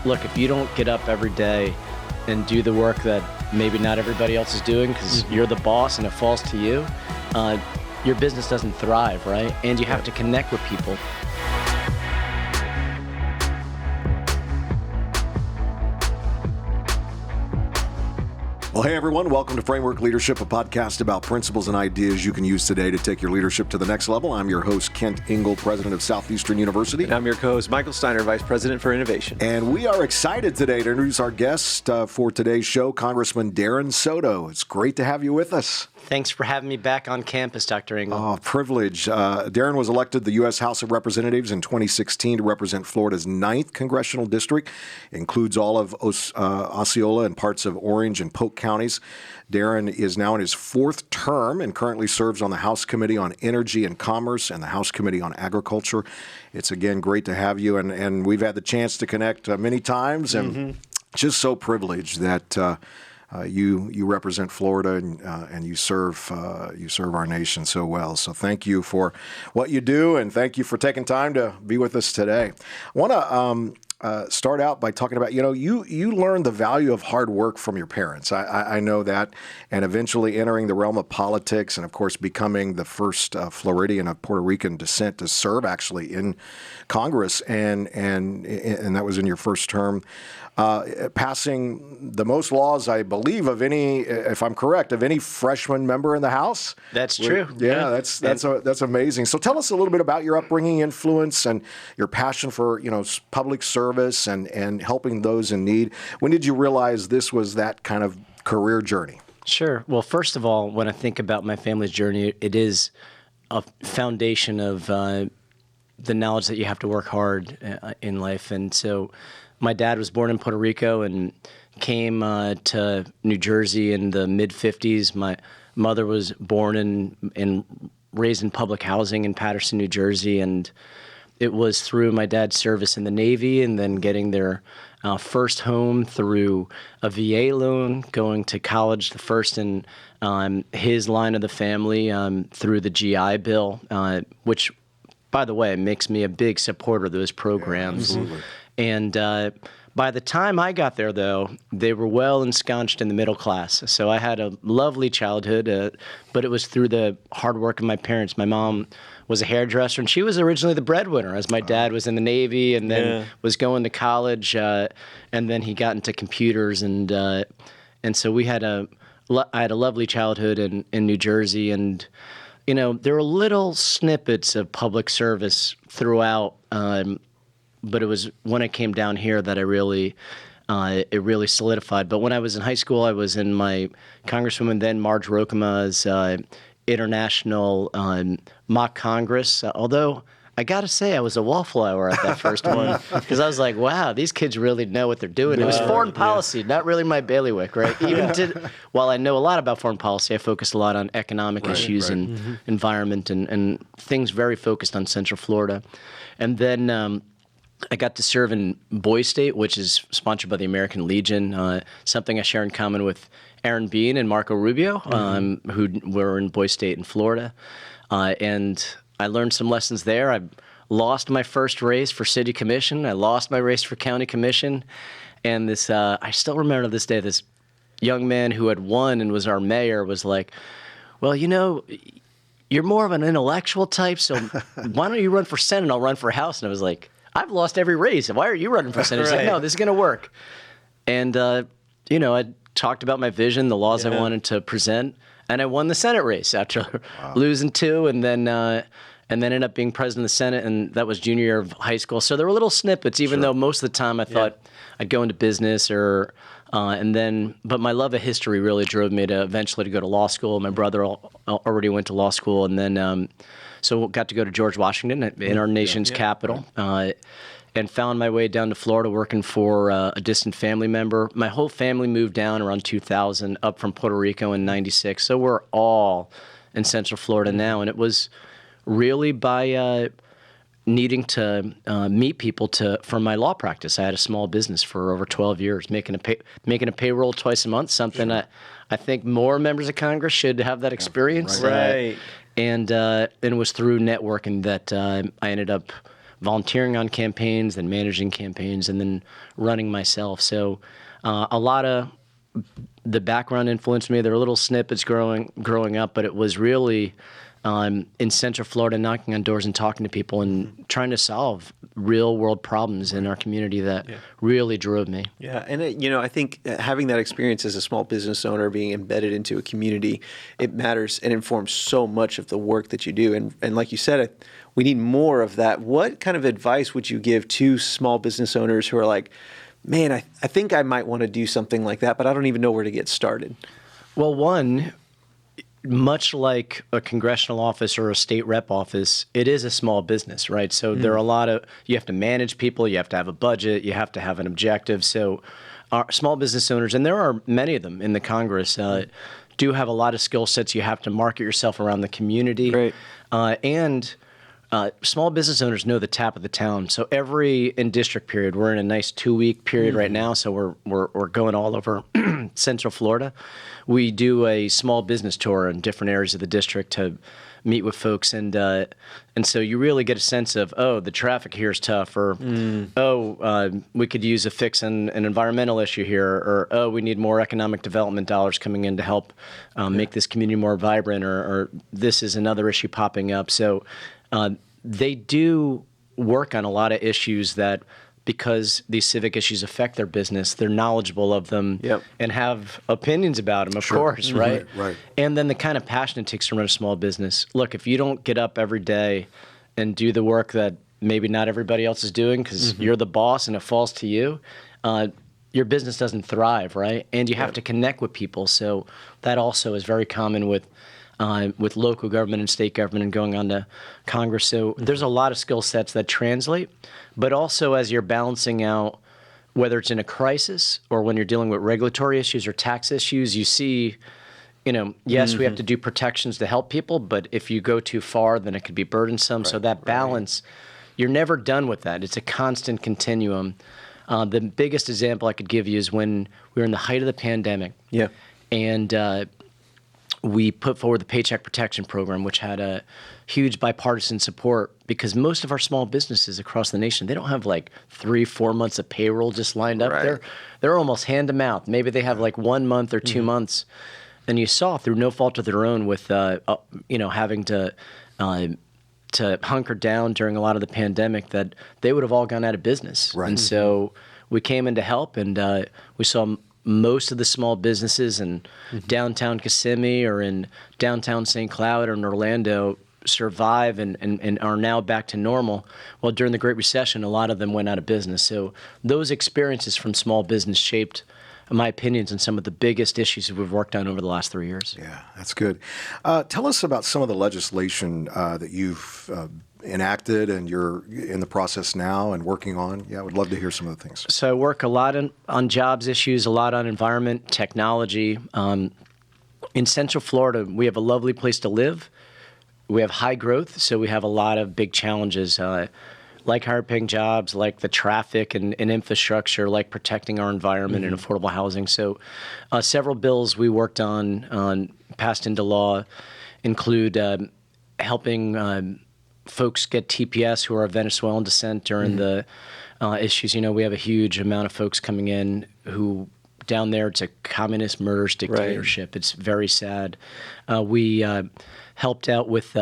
look, if you don't get up every day and do the work that maybe not everybody else is doing because you're the boss and it falls to you, your business doesn't thrive, right? And you have to connect with people. Well, hey, everyone. Welcome to Framework Leadership, a podcast about principles and ideas you can use today to take your leadership to the next level. I'm your host, Kent Ingle, president of Southeastern University. And I'm your co-host, Michael Steiner, vice president for innovation. And we are excited today to introduce our guest for today's show, Congressman Darren Soto. It's great to have you with us. Thanks for having me back on campus, Dr. Ingle. Oh, privilege. Darren was elected to the U.S. House of Representatives in 2016 to represent Florida's 9th Congressional District. It includes all of Osceola and parts of Orange and Polk counties. Darren is now in his 4th term and currently serves on the House Committee on Energy and Commerce and the House Committee on Agriculture. It's, again, great to have you, and we've had the chance to connect many times, and just so privileged that you represent Florida and you serve our nation so well. So thank you for what you do, and thank you for taking time to be with us today. I want to start out by talking about, you learned the value of hard work from your parents. I know that, and eventually entering the realm of politics and, of course, becoming the first Floridian of Puerto Rican descent to serve actually in Congress, and that was in your first term. Passing the most laws, I believe, of any, if I'm correct, of any freshman member in the House. That's true. Yeah, that's amazing. So tell us a little bit about your upbringing, influence, and your passion for public service and helping those in need. When did you realize this was that kind of career journey? Sure. Well, first of all, when I think about my family's journey, it is a foundation of the knowledge that you have to work hard in life, and so. My dad was born in Puerto Rico and came to New Jersey in the mid-'50s. My mother was born and raised in public housing in Paterson, New Jersey, and it was through my dad's service in the Navy and then getting their first home through a VA loan, going to college, the first in his line of the family through the GI Bill, which, by the way, makes me a big supporter of those programs. Yeah, absolutely. And by the time I got there, though, they were well ensconced in the middle class. So I had a lovely childhood, but it was through the hard work of my parents. My mom was a hairdresser, and she was originally the breadwinner, as my dad was in the Navy and then was going to college, and then he got into computers. And so I had a lovely childhood in New Jersey. And, there were little snippets of public service throughout, but it was when I came down here that it really solidified. But when I was in high school, I was in my Congresswoman then Marge Rokema's international mock Congress. Although I got to say, I was a wallflower at that first one because I was like, wow, these kids really know what they're doing. It was foreign policy, not really my bailiwick, right? While I know a lot about foreign policy, I focused a lot on economic issues and environment and things very focused on Central Florida. And then I got to serve in Boy State, which is sponsored by the American Legion, something I share in common with Aaron Bean and Marco Rubio, who were in Boy State in Florida. And I learned some lessons there. I lost my first race for city commission. I lost my race for county commission. And this, I still remember to this day, this young man who had won and was our mayor was like, well, you're more of an intellectual type, so why don't you run for Senate and I'll run for House? And I was like, I've lost every race. Why are you running for Senate? He's like, no, this is going to work. And, I talked about my vision, the laws I wanted to present, and I won the Senate race after losing 2 and then ended up being president of the Senate, and that was junior year of high school. So there were little snippets, even though most of the time I thought I'd go into business but my love of history really drove me to eventually go to law school. My brother already went to law school, and then so got to go to George Washington in our nation's capital, and found my way down to Florida working for a distant family member. My whole family moved down around 2000, up from Puerto Rico in 96. So we're all in Central Florida now, and it was really by needing to meet people for my law practice. I had a small business for over 12 years, making a payroll twice a month, something I think more members of Congress should have that experience. Right. And it was through networking that I ended up volunteering on campaigns, then managing campaigns, and then running myself. So a lot of the background influenced me. There were little snippets growing up, but it was really in Central Florida, knocking on doors and talking to people and trying to solve real world problems in our community that really drove me. Yeah, and I think having that experience as a small business owner, being embedded into a community, it matters and informs so much of the work that you do. And like you said, we need more of that. What kind of advice would you give to small business owners who are like, man, I think I might want to do something like that, but I don't even know where to get started? Well, one, much like a congressional office or a state rep office, it is a small business, right? So there are a lot of, you have to manage people, you have to have a budget, you have to have an objective. So our small business owners, and there are many of them in the Congress, do have a lot of skill sets. You have to market yourself around the community. Right. And small business owners know the tap of the town. So every in-district period, we're in a nice 2-week period right now, so we're going all over Central Florida. We do a small business tour in different areas of the district to meet with folks, and so you really get a sense of, oh, the traffic here is tough, or we could use a fix in an environmental issue here, or oh, we need more economic development dollars coming in to help make this community more vibrant, or this is another issue popping up. So they do work on a lot of issues that, because these civic issues affect their business, they're knowledgeable of them and have opinions about them, of course, right? Right. And then the kind of passion it takes to run a small business. Look, if you don't get up every day and do the work that maybe not everybody else is doing because you're the boss and it falls to you, your business doesn't thrive, right? And you have to connect with people. So that also is very common with local government and state government and going on to Congress. So there's a lot of skill sets that translate, but also as you're balancing out, whether it's in a crisis or when you're dealing with regulatory issues or tax issues, you see, yes, we have to do protections to help people, but if you go too far, then it could be burdensome. So that balance, you're never done with that. It's a constant continuum. The biggest example I could give you is when we were in the height of the pandemic. Yeah. And we put forward the Paycheck Protection Program, which had a huge bipartisan support because most of our small businesses across the nation, they don't have like 3-4 months of payroll just lined up. Right. They're almost hand to mouth. Maybe they have like 1 month or 2 months. And you saw through no fault of their own with, having to hunker down during a lot of the pandemic that they would have all gone out of business. Right. And so we came in to help, and we saw most of the small businesses in downtown Kissimmee or in downtown St. Cloud or in Orlando survive and are now back to normal. Well, during the Great Recession, a lot of them went out of business. So those experiences from small business shaped my opinions on some of the biggest issues that we've worked on over the last 3 years. Yeah, that's good. Tell us about some of the legislation that you've enacted and you're in the process now and working on. Yeah, I would love to hear some of the things. So I work a lot on jobs issues, a lot on environment, technology. In Central Florida, we have a lovely place to live. We have high growth, so we have a lot of big challenges, like higher-paying jobs, like the traffic and infrastructure, like protecting our environment and affordable housing. So several bills we worked on, passed into law, include helping folks get TPS who are of Venezuelan descent during the issues. We have a huge amount of folks coming in who down there, it's a communist murderous dictatorship. Right. It's very sad. We helped out with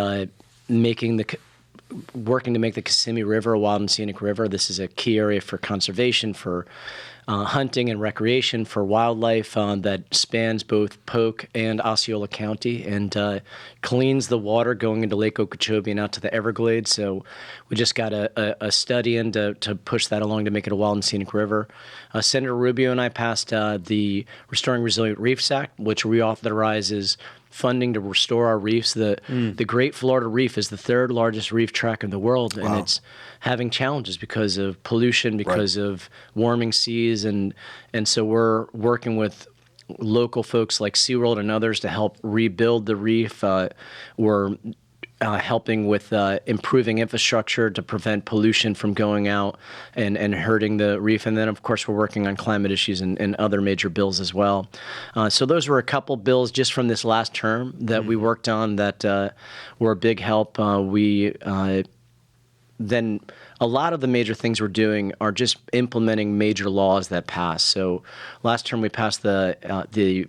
working to make the Kissimmee River a wild and scenic river. This is a key area for conservation, for hunting and recreation, for wildlife that spans both Polk and Osceola County and cleans the water going into Lake Okeechobee and out to the Everglades. So we just got a study in to push that along to make it a wild and scenic river. Senator Rubio and I passed the Restoring Resilient Reefs Act, which reauthorizes funding to restore our reefs. The Great Florida Reef is the third largest reef tract in the world, and it's having challenges because of pollution, because of warming seas, and so we're working with local folks like SeaWorld and others to help rebuild the reef. We're helping with improving infrastructure to prevent pollution from going out and hurting the reef. And then, of course, we're working on climate issues and other major bills as well. So those were a couple bills just from this last term that we worked on that were a big help. We then a lot of the major things we're doing are just implementing major laws that pass. So last term we passed the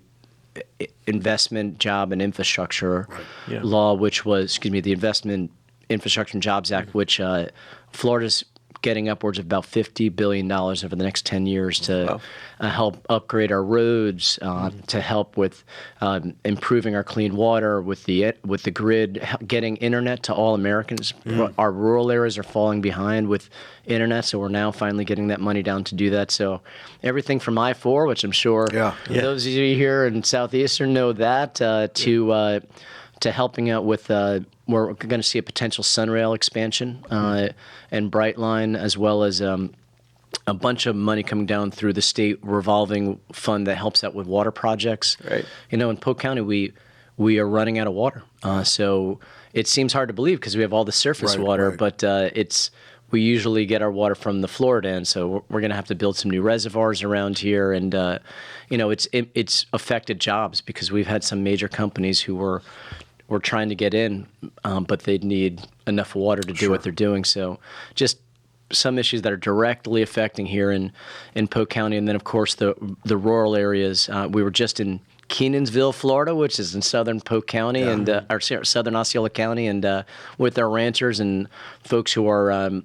Investment, Job, and Infrastructure law, which was, the Investment, Infrastructure, and Jobs Act, which Florida's getting upwards of about $50 billion over the next 10 years to help upgrade our roads, to help with improving our clean water, with the grid, getting internet to all Americans. Our rural areas are falling behind with internet, so we're now finally getting that money down to do that. So everything from I-4, which I'm sure those of you here in Southeastern know that, to helping out with we're going to see a potential Sunrail expansion and Brightline, as well as a bunch of money coming down through the state revolving fund that helps out with water projects. Right. In Polk County, we are running out of water. So it seems hard to believe because we have all the surface water, but we usually get our water from the Florida end. So we're going to have to build some new reservoirs around here, and it's affected jobs because we've had some major companies who were trying to get in, but they'd need enough water to do what they're doing. So just some issues that are directly affecting here in Polk County. And then, of course, the rural areas. We were just in Kenansville, Florida, which is in southern Polk County, and or southern Osceola County, and with our ranchers and folks who are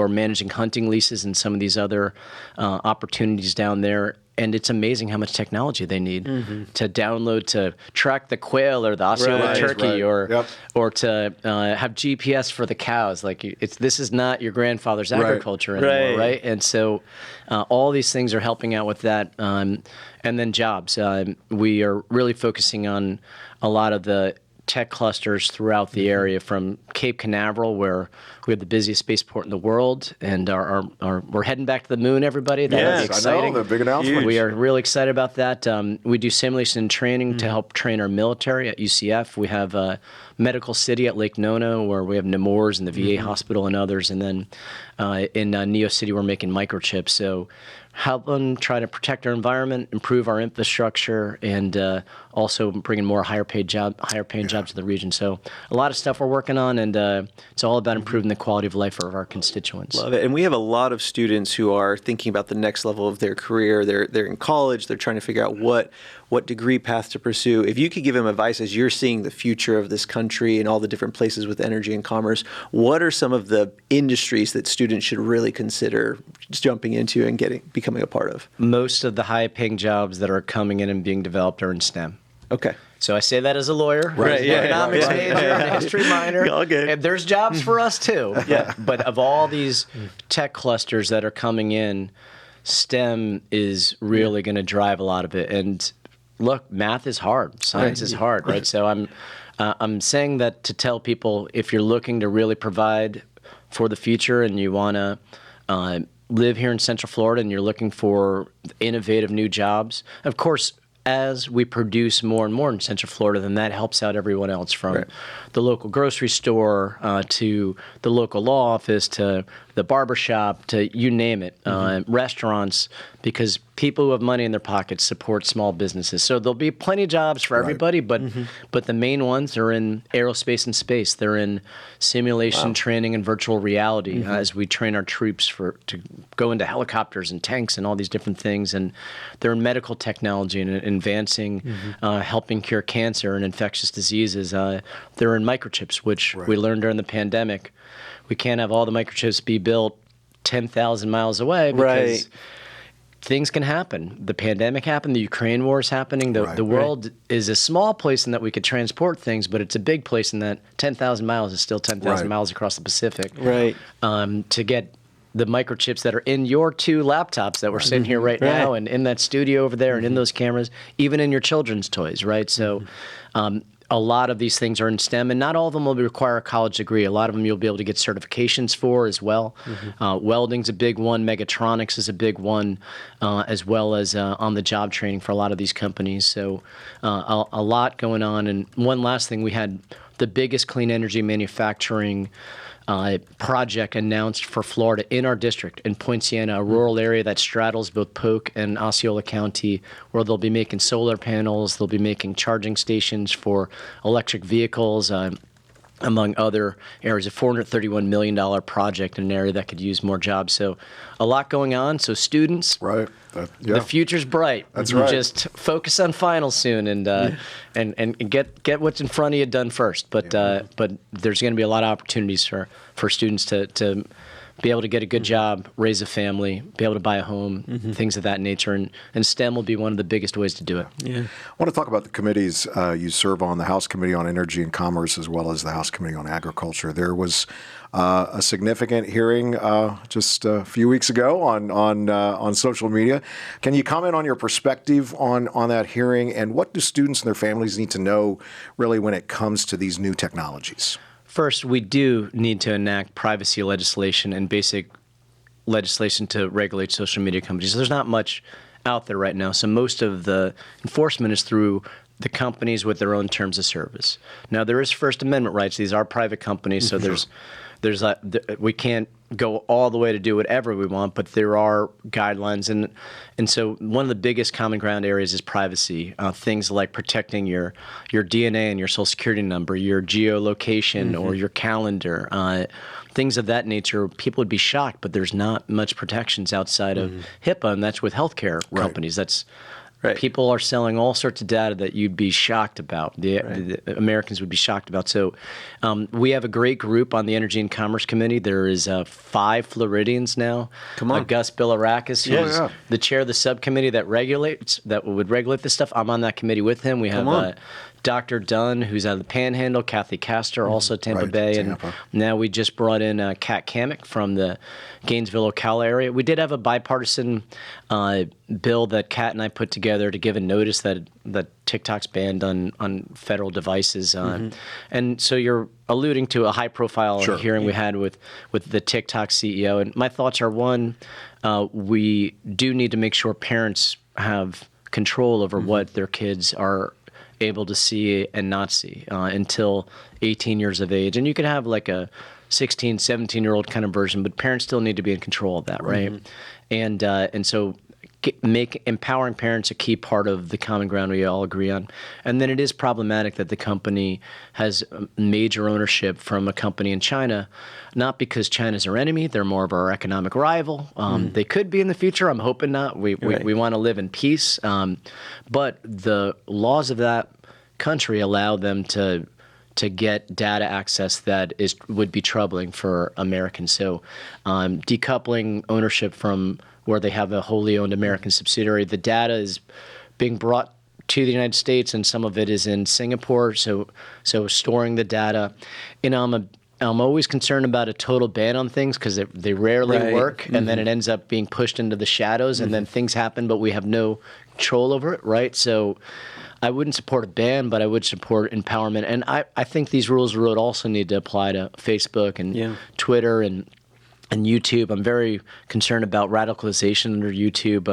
managing hunting leases and some of these other opportunities down there. And it's amazing how much technology they need to download to track the quail or the Osceola turkey, or to have GPS for the cows. Like this is not your grandfather's agriculture anymore, right? And so all these things are helping out with that. And then jobs. We are really focusing on a lot of the tech clusters throughout the area, from Cape Canaveral, where we have the busiest spaceport in the world, and we're heading back to the moon, everybody. That is exciting. I know, the big announcement. We are really excited about that. We do simulation and training to help train our military at UCF. We have Medical City at Lake Nona, where we have Nemours and the VA hospital and others. And then in Neo City, we're making microchips. So help them try to protect our environment, improve our infrastructure, and also bringing more higher paying jobs to the region. So a lot of stuff we're working on, and it's all about improving the quality of life of our constituents. Love it. And we have a lot of students who are thinking about the next level of their career. They're in college. They're trying to figure out what degree path to pursue. If you could give them advice as you're seeing the future of this country and all the different places with energy and commerce, what are some of the industries that students should really consider jumping into and becoming a part of? Most of the high-paying jobs that are coming in and being developed are in STEM. Okay. So I say that as a lawyer, economics major, and history minor. All good. And there's jobs for us too. But of all these tech clusters that are coming in, STEM is really going to drive a lot of it. And look, math is hard, science is hard, right? So I'm saying that to tell people, if you're looking to really provide for the future and you want to live here in Central Florida and you're looking for innovative new jobs, of course, as we produce more and more in Central Florida, then that helps out everyone else, from the local grocery store to the local law office to the barbershop to you name it, restaurants, because people who have money in their pockets support small businesses. So there'll be plenty of jobs for everybody, but the main ones are in aerospace and space. They're in simulation training and virtual reality as we train our troops to go into helicopters and tanks and all these different things. And they're in medical technology and advancing, helping cure cancer and infectious diseases. They're in microchips, which we learned during the pandemic. We can't have all the microchips be built 10,000 miles away because things can happen. The pandemic happened. The Ukraine war is happening. The world is a small place in that we could transport things, but it's a big place in that 10,000 miles is still 10,000 miles across the Pacific. To get the microchips that are in your two laptops that we're sitting here right now, and in that studio over there, and in those cameras, even in your children's toys, right? So a lot of these things are in STEM, and not all of them will require a college degree. A lot of them you'll be able to get certifications for as well. Welding's a big one. Megatronics is a big one, as well as on-the-job training for a lot of these companies. So a lot going on. And one last thing, we had the biggest clean energy manufacturing project announced for Florida in our district, in Point Siena, a rural area that straddles both Polk and Osceola County, where they'll be making solar panels, they'll be making charging stations for electric vehicles. among other areas, a $431 million project in an area that could use more jobs. So a lot going on. So students, Right. the future's bright. That's right. Just focus on finals soon and get what's in front of you done first. But there's going to be a lot of opportunities for students to be able to get a good job, raise a family, be able to buy a home, things of that nature. And STEM will be one of the biggest ways to do it. Yeah. I want to talk about the committees you serve on, the House Committee on Energy and Commerce, as well as the House Committee on Agriculture. There was a significant hearing just a few weeks ago on social media. Can you comment on your perspective on that hearing, and what do students and their families need to know really when it comes to these new technologies? First, we do need to enact privacy legislation and basic legislation to regulate social media companies. There's not much out there right now, so most of the enforcement is through the companies with their own terms of service. Now, there is First Amendment rights. These are private companies, so we can't go all the way to do whatever we want, but there are guidelines. And so one of the biggest common ground areas is privacy. Things like protecting your DNA and your social security number, your geolocation or your calendar, things of that nature. People would be shocked, but there's not much protections outside of HIPAA, and that's with healthcare companies. That's Right. People are selling all sorts of data that you'd be shocked about. The Americans would be shocked about. So we have a great group on the Energy and Commerce Committee. There is 5 Floridians now. Come on. Gus Bilirakis, who's the chair of the subcommittee that would regulate this stuff. I'm on that committee with him. We have Dr. Dunn, who's out of the Panhandle, Kathy Castor, also Tampa Bay, Tampa. and now we just brought in Kat Kamek from the Gainesville, Ocala area. We did have a bipartisan bill that Kat and I put together to give a notice that TikTok's banned on federal devices, and so you're alluding to a high-profile hearing we had with the TikTok CEO. And my thoughts are: one, we do need to make sure parents have control over what their kids are able to see and not see until 18 years of age. And you can have like a 16, 17-year-old kind of version, but parents still need to be in control of that, right? And so empowering parents a key part of the common ground we all agree on. And then it is problematic that the company has major ownership from a company in China, not because China's our enemy. They're more of our economic rival. They could be in the future. I'm hoping not. We want to live in peace. But the laws of that country allow them to get data access that would be troubling for Americans. So decoupling ownership from where they have a wholly owned American subsidiary, the data is being brought to the United States, and some of it is in Singapore. So storing the data. I'm always concerned about a total ban on things because they rarely work, and then it ends up being pushed into the shadows, and then things happen, but we have no control over it, right? So I wouldn't support a ban, but I would support empowerment. And I think these rules of the road also need to apply to Facebook and Twitter and YouTube. I'm very concerned about radicalization under YouTube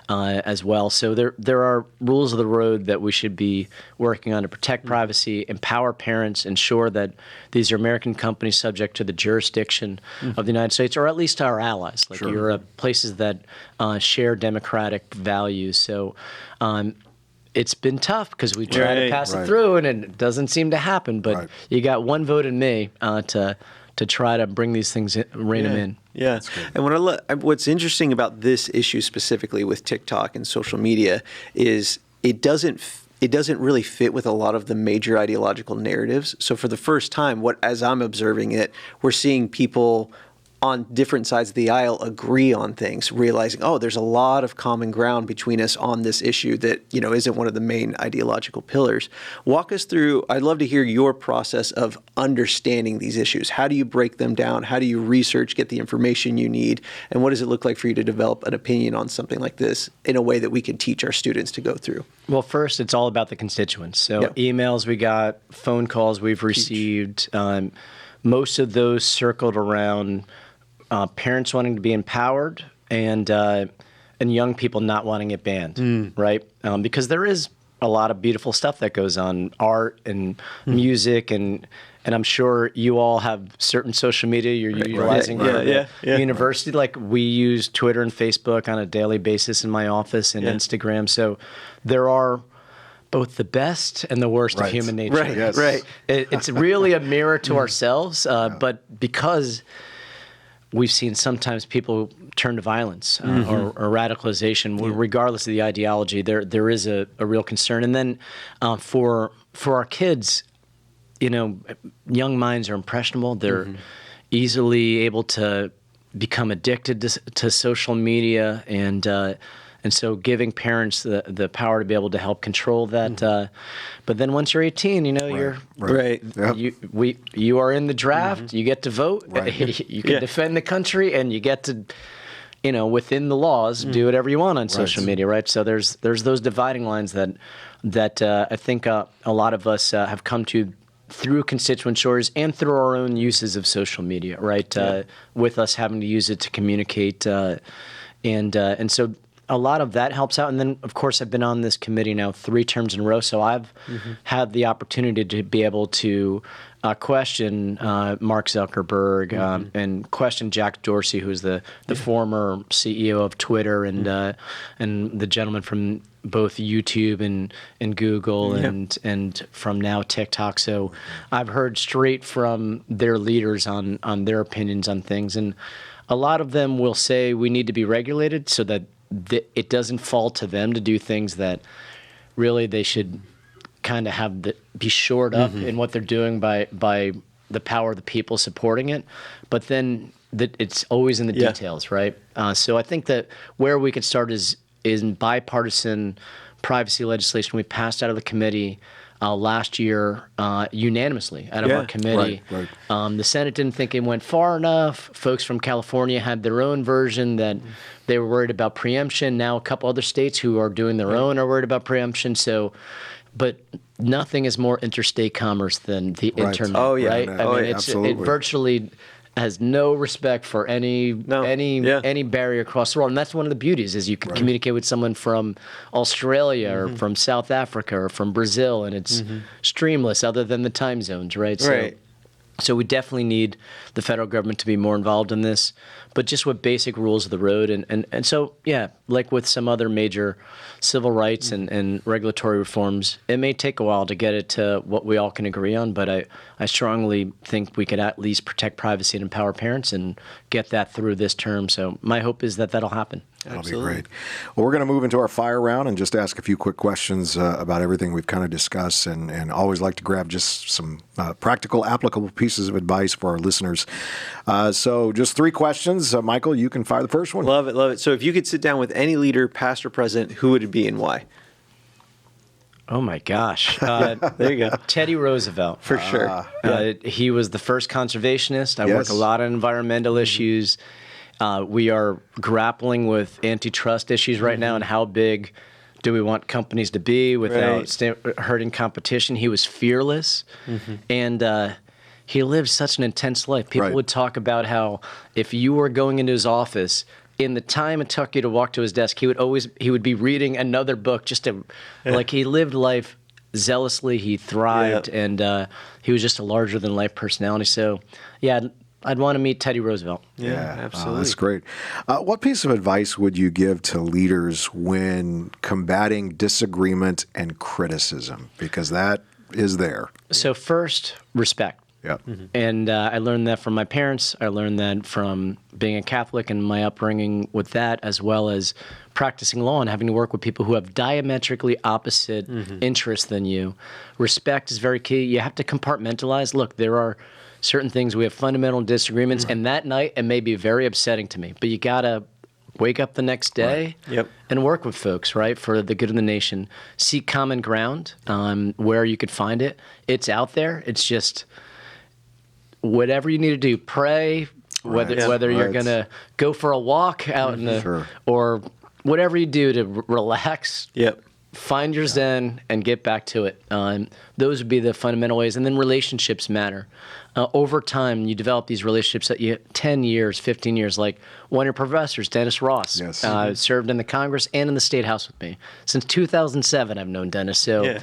as well. So there are rules of the road that we should be working on to protect privacy, empower parents, ensure that these are American companies subject to the jurisdiction of the United States, or at least our allies, like Europe, places that share democratic values. So it's been tough because we try to pass it through, and it doesn't seem to happen. But you got one vote in me to try to bring these things, rein them in. Yeah, and what's interesting about this issue specifically with TikTok and social media is it doesn't really fit with a lot of the major ideological narratives. So for the first time, as I'm observing it, we're seeing people on different sides of the aisle agree on things, realizing, there's a lot of common ground between us on this issue that, isn't one of the main ideological pillars. Walk us through, I'd love to hear your process of understanding these issues. How do you break them down? How do you research, get the information you need? And what does it look like for you to develop an opinion on something like this in a way that we can teach our students to go through? Well, first, it's all about the constituents. So emails we got, phone calls we've received, most of those circled around parents wanting to be empowered and young people not wanting it banned, right? Because there is a lot of beautiful stuff that goes on, art and music, and I'm sure you all have certain social media you're utilizing for university. Like we use Twitter and Facebook on a daily basis in my office and Instagram. So there are, both the best and the worst Right. of human nature. Right, Yes. right. It's really a mirror to ourselves, but because we've seen sometimes people turn to violence or radicalization, regardless of the ideology, there is a real concern. And then for our kids, young minds are impressionable. They're easily able to become addicted to social media, and so giving parents the power to be able to help control that. But then once you're 18, you're Right. Yep. you are in the draft. You get to vote. Right. You can defend the country, and you get to, within the laws, do whatever you want on social media, right? So there's those dividing lines that I think a lot of us have come to through constituent stories and through our own uses of social media, right? With us having to use it to communicate, and so a lot of that helps out. And then, of course, I've been on this committee now 3 terms in a row, so I've had the opportunity to be able to question Mark Zuckerberg and question Jack Dorsey, who's the former CEO of Twitter, and the gentleman from both YouTube and Google and from now TikTok. So I've heard straight from their leaders on their opinions on things, and a lot of them will say we need to be regulated so that it doesn't fall to them to do things that really they should kind of be shored up in what they're doing by the power of the people supporting it. But then it's always in the details, right? So I think that where we could start is in bipartisan privacy legislation we passed out of the committee last year unanimously out of our committee. Right. The Senate didn't think it went far enough. Folks from California had their own version that they were worried about preemption. Now a couple other states who are doing their own are worried about preemption. So, but nothing is more interstate commerce than the internet, Oh, yeah. right? No, it absolutely. virtually has no respect for any barrier across the world. And that's one of the beauties is you can communicate with someone from Australia or from South Africa or from Brazil, and it's streamless other than the time zones, right? So we definitely need the federal government to be more involved in this, but just with basic rules of the road. And so, like with some other major civil rights and regulatory reforms, it may take a while to get it to what we all can agree on, but I strongly think we could at least protect privacy and empower parents and get that through this term. So my hope is that that'll happen. That'll be great. Well, we're going to move into our fire round and just ask a few quick questions about everything we've kind of discussed, and always like to grab just some practical, applicable pieces of advice for our listeners. So just 3 questions. Michael, you can fire the first one. Love it, love it. So if you could sit down with any leader, past or present, who would it be and why? Oh my gosh. There you go. Teddy Roosevelt. For sure. He was the first conservationist. I work a lot on environmental issues. We are grappling with antitrust issues right now, and how big do we want companies to be without hurting competition. He was fearless, and he lived such an intense life. People would talk about how if you were going into his office, in the time it took you to walk to his desk, he would be reading another book like he lived life zealously. He thrived, and he was just a larger than life personality. So, I'd want to meet Teddy Roosevelt. Yeah, absolutely. That's great. What piece of advice would you give to leaders when combating disagreement and criticism? Because that is there. So first, respect. Yeah. And I learned that from my parents. I learned that from being a Catholic and my upbringing with that, as well as practicing law and having to work with people who have diametrically opposite interests than you. Respect is very key. You have to compartmentalize. Look, there are certain things we have fundamental disagreements, and that night it may be very upsetting to me, but you gotta wake up the next day and work with folks, right, for the good of the nation. Seek common ground where you could find it. It's out there. It's just whatever you need to do. Pray, whether you're gonna go for a walk out in the or whatever you do to relax. Find your zen and get back to it. Those would be the fundamental ways. And then relationships matter. Over time, you develop these relationships that you 10 years, 15 years, like one of your professors, Dennis Ross, served in the Congress and in the State House with me. Since 2007, I've known Dennis. So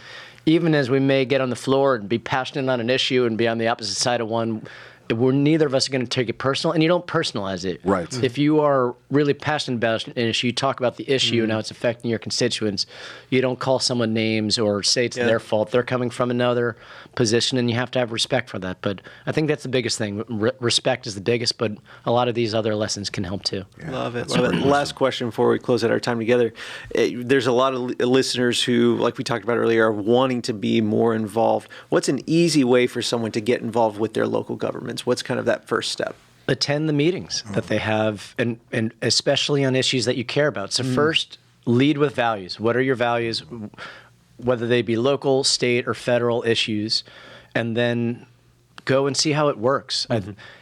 even as we may get on the floor and be passionate on an issue and be on the opposite side of one, neither of us are going to take it personal, and you don't personalize it. Right. If you are really passionate about an issue, you talk about the issue and how it's affecting your constituents. You don't call someone names or say it's their fault. They're coming from another position, and you have to have respect for that. But I think that's the biggest thing. Respect is the biggest, but a lot of these other lessons can help too. Yeah, Love it. Last question before we close out our time together. There's a lot of listeners who, like we talked about earlier, are wanting to be more involved. What's an easy way for someone to get involved with their local governments? What's kind of that first step? Attend the meetings that they have, and especially on issues that you care about. So first, lead with values. What are your values, whether they be local, state, or federal issues, and then go and see how it works.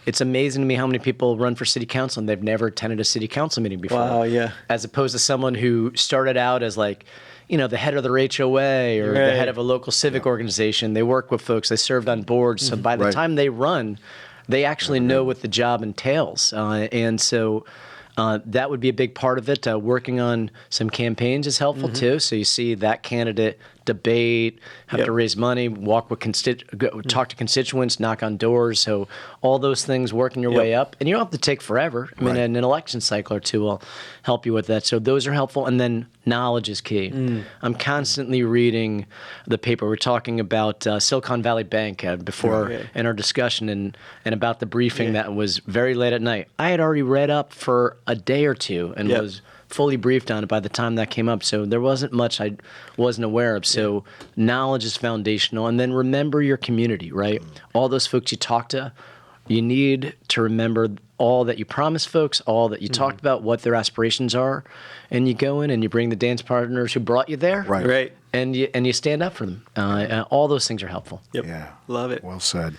It's amazing to me how many people run for city council and they've never attended a city council meeting before. Wow, yeah. As opposed to someone who started out as like, the head of their HOA or the head of a local civic organization. They work with folks. They served on boards. So by the time they run, they actually know what the job entails. And so that would be a big part of it. Working on some campaigns is helpful too. So you see that candidate debate, have to raise money, walk with talk to constituents, knock on doors. So all those things working your way up, and you don't have to take forever. I mean, an election cycle or two will help you with that. So those are helpful. And then knowledge is key. I'm constantly reading the paper. We're talking about Silicon Valley Bank before in our discussion and about the briefing that was very late at night. I had already read up for a day or two and was fully briefed on it by the time that came up. So there wasn't much I wasn't aware of. So knowledge is foundational. And then remember your community, right? All those folks you talk to, you need to remember all that you promised folks, all that you talked about, what their aspirations are. And you go in and you bring the dance partners who brought you there. Right. And you stand up for them. All those things are helpful. Yep. Yeah. Love it. Well said.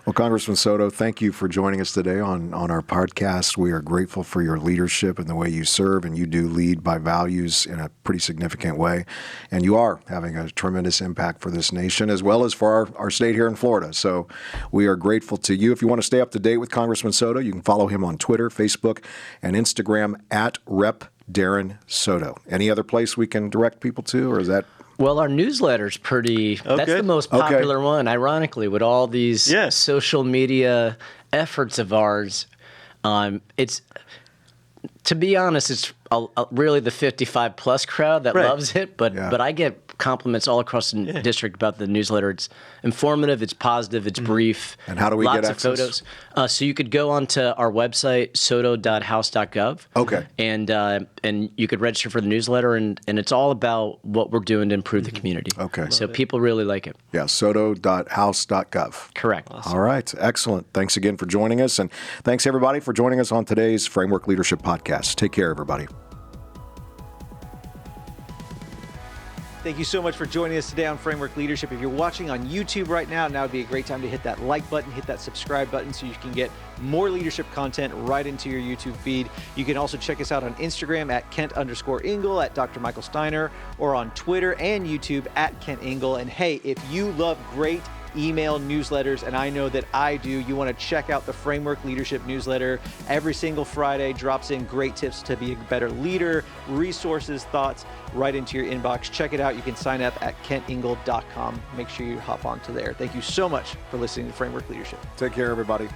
Well, Congressman Soto, thank you for joining us today on our podcast. We are grateful for your leadership and the way you serve, and you do lead by values in a pretty significant way. And you are having a tremendous impact for this nation as well as for our state here in Florida. So we are grateful to you. If you want to stay up to date with Congressman Soto, you can follow him on Twitter, Facebook, and Instagram at Rep. Darren Soto. Any other place we can direct people to, or is that... Well, our newsletter's pretty, that's the most popular one, ironically, with all these social media efforts of ours. It's, to be honest, it's really the 55 plus crowd that loves it, but I get compliments all across the district about the newsletter. It's informative, it's positive, it's brief. And how do we get access? Lots of photos. So you could go onto our website, soto.house.gov. Okay. And you could register for the newsletter, and it's all about what we're doing to improve the community. Okay. So people really like it. Yeah, soto.house.gov. Correct. Awesome. All right. Excellent. Thanks again for joining us. And thanks, everybody, for joining us on today's Framework Leadership Podcast. Take care, everybody. Thank you so much for joining us today on Framework Leadership. If you're watching on YouTube right now would be a great time to hit that like button, hit that subscribe button so you can get more leadership content right into your YouTube feed. You can also check us out on Instagram at Kent_Ingle, at Dr. Michael Steiner, or on Twitter and YouTube at Kent Ingle. And hey, if you love great email newsletters, and I know that I do, you want to check out the Framework Leadership newsletter. Every single Friday drops in great tips to be a better leader, resources, thoughts right into your inbox. Check it out. You can sign up at kentingle.com. Make sure you hop onto there. Thank you so much for listening to Framework Leadership. Take care, everybody.